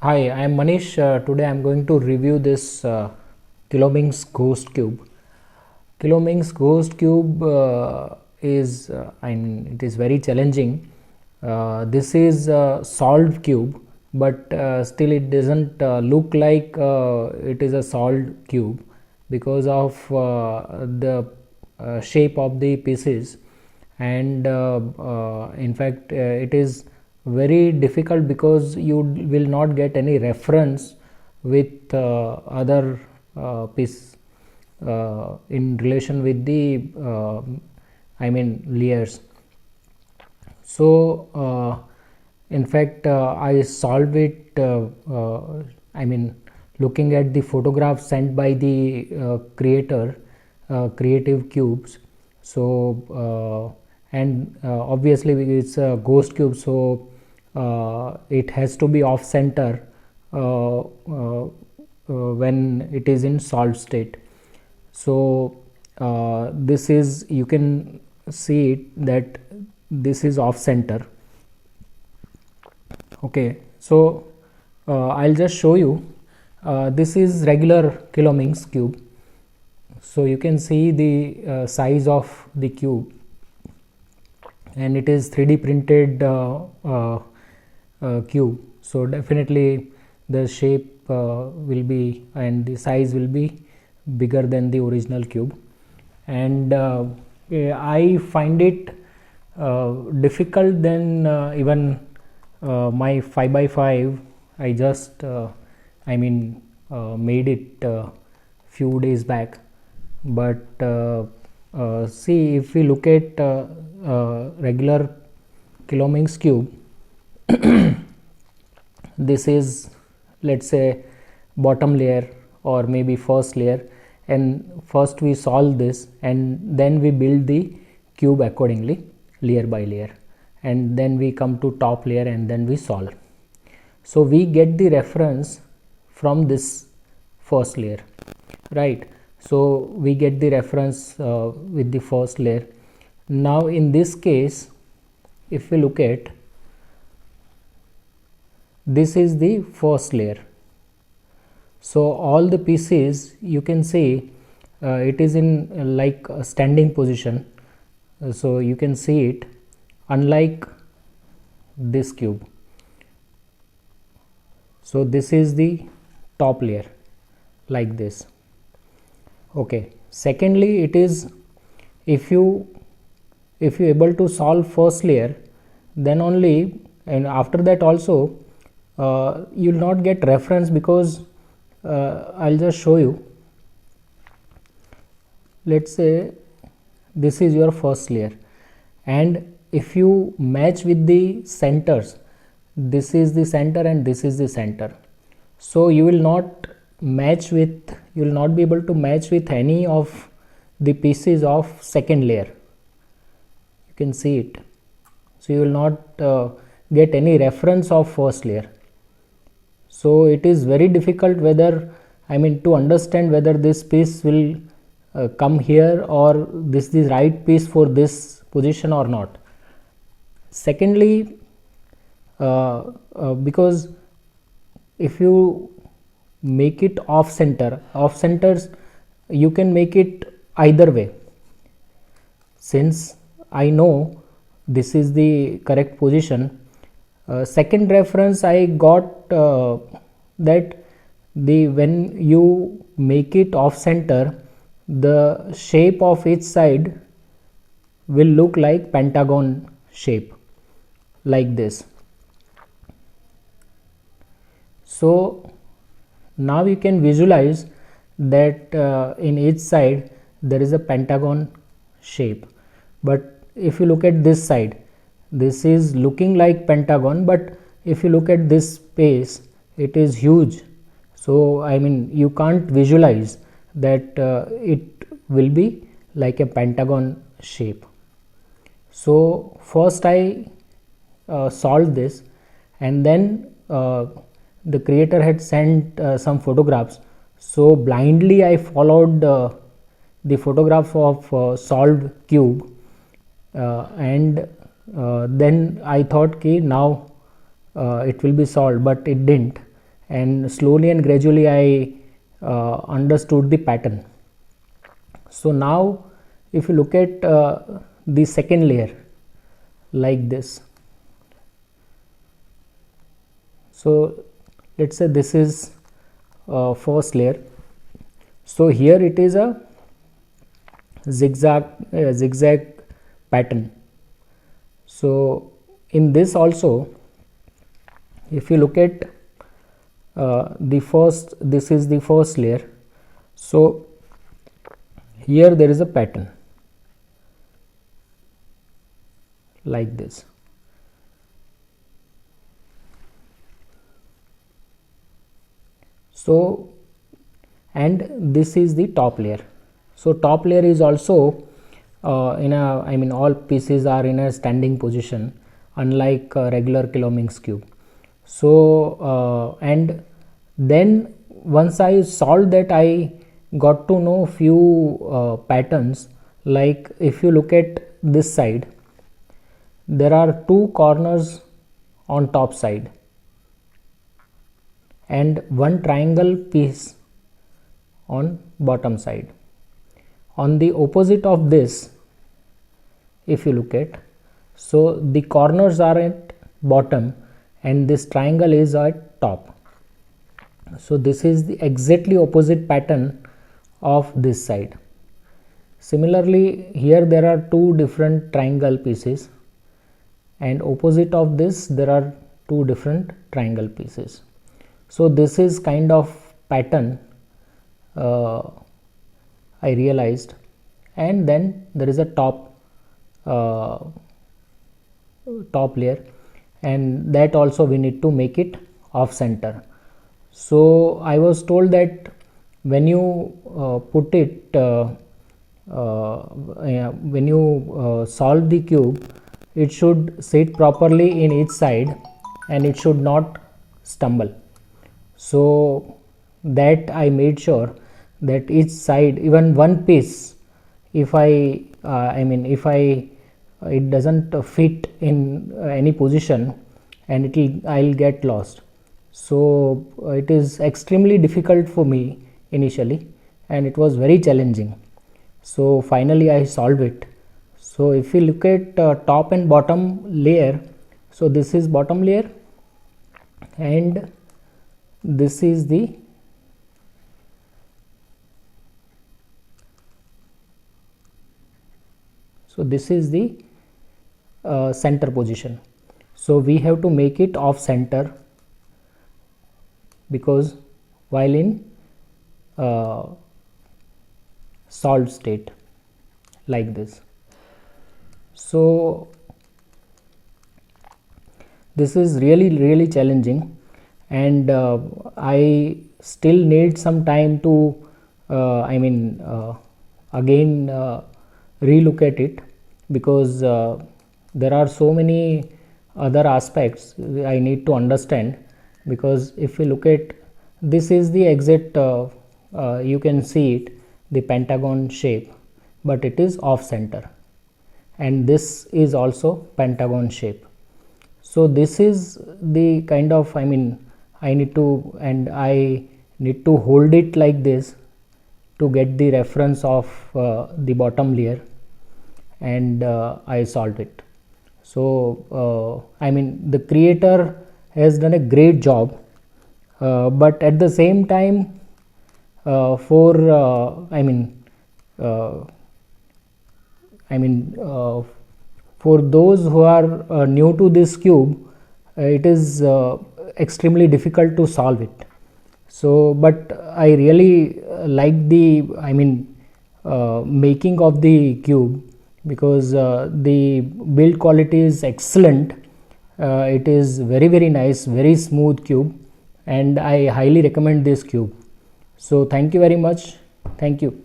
Hi, I am Manish. Today I am going to review this Kiloming's Ghost Cube. Kiloming's Ghost Cube it is very challenging. This is a solved cube, but still it doesn't look like it is a solved cube because of the shape of the pieces, and in fact it is very difficult because you will not get any reference with other piece in relation with the layers. So in fact I solved it looking at the photograph sent by the creator, Creative Cubes. So and obviously it's a ghost cube, so it has to be off center when it is in solid state. So this is, you can see it that this is off center. Okay, so I'll just show you. This is regular Kiloming's cube, so you can see the size of the cube, and it is 3D printed cube, so definitely the shape will be, and the size will be bigger than the original cube. And I find it difficult than even my 5x5. I just made it few days back, but see, if we look at regular Kiloming's cube, this is, let's say, bottom layer or maybe first layer, and first we solve this and then we build the cube accordingly, layer by layer, and then we come to top layer and then we solve. So we get the reference from this first layer, right? So we get the reference with the first layer. Now in this case, if we look at, this is the first layer, so all the pieces, you can see it is in like a standing position, so you can see it, unlike this cube. So this is the top layer, like this. Okay, secondly, it is, if you able to solve first layer, then only, and after that also you will not get reference, because I'll just show you. Let's say this is your first layer, and if you match with the centers, this is the center and this is the center, so you will not match with, you will not be able to match with any of the pieces of second layer. You can see it, so you will not get any reference of first layer. So it is very difficult whether, to understand whether this piece will come here, or this is the right piece for this position or not. Secondly, because if you make it off centers, you can make it either way. Since I know this is the correct position, second reference I got that when you make it off center, the shape of each side will look like pentagon shape, like this. So now you can visualize that in each side there is a pentagon shape, but if you look at this side, this is looking like pentagon, but if you look at this space, it is huge, so you can't visualize that it will be like a pentagon shape. So first I solved this, and then the creator had sent some photographs, so blindly I followed the photograph of solved cube, and then I thought, okay, now it will be solved, but it didn't. and slowly and gradually I understood the pattern. So now if you look at the second layer like this, so let's say this is first layer. So here it is a zigzag pattern. So in this also, if you look at this is the first layer. So here there is a pattern like this. So, and this is the top layer. So top layer is also all pieces are in a standing position, unlike regular Kiloming's cube. So and then once I solved that, I got to know few patterns. Like if you look at this side, there are two corners on top side and one triangle piece on bottom side. On the opposite of this, if you look at, so the corners are at bottom and this triangle is at top. So this is the exactly opposite pattern of this side. Similarly, here there are two different triangle pieces, and opposite of this there are two different triangle pieces. So this is kind of pattern I realized. And then there is a top layer, and that also we need to make it off center. So I was told that when you put it when you solve the cube, it should sit properly in each side and it should not stumble. So that I made sure that each side, even one piece, if it doesn't fit in any position, and I'll get lost. So it is extremely difficult for me initially, and it was very challenging. So finally I solved it. So if you look at top and bottom layer, so this is bottom layer and this is the center position. So we have to make it off center, because while in solved state like this. So this is really challenging, and I still need some time to again relook at it, because there are so many other aspects I need to understand. Because if you look at, this is the exact you can see it, the pentagon shape, but it is off center, and this is also pentagon shape. So this is the kind of, I need to hold it like this to get the reference of the bottom layer, and I solved it. So the creator has done a great job, but at the same time for those who are new to this cube, it is extremely difficult to solve it. So but I really like the making of the cube, because the build quality is excellent. It is very nice, very smooth cube, and I highly recommend this cube. So thank you very much. Thank you.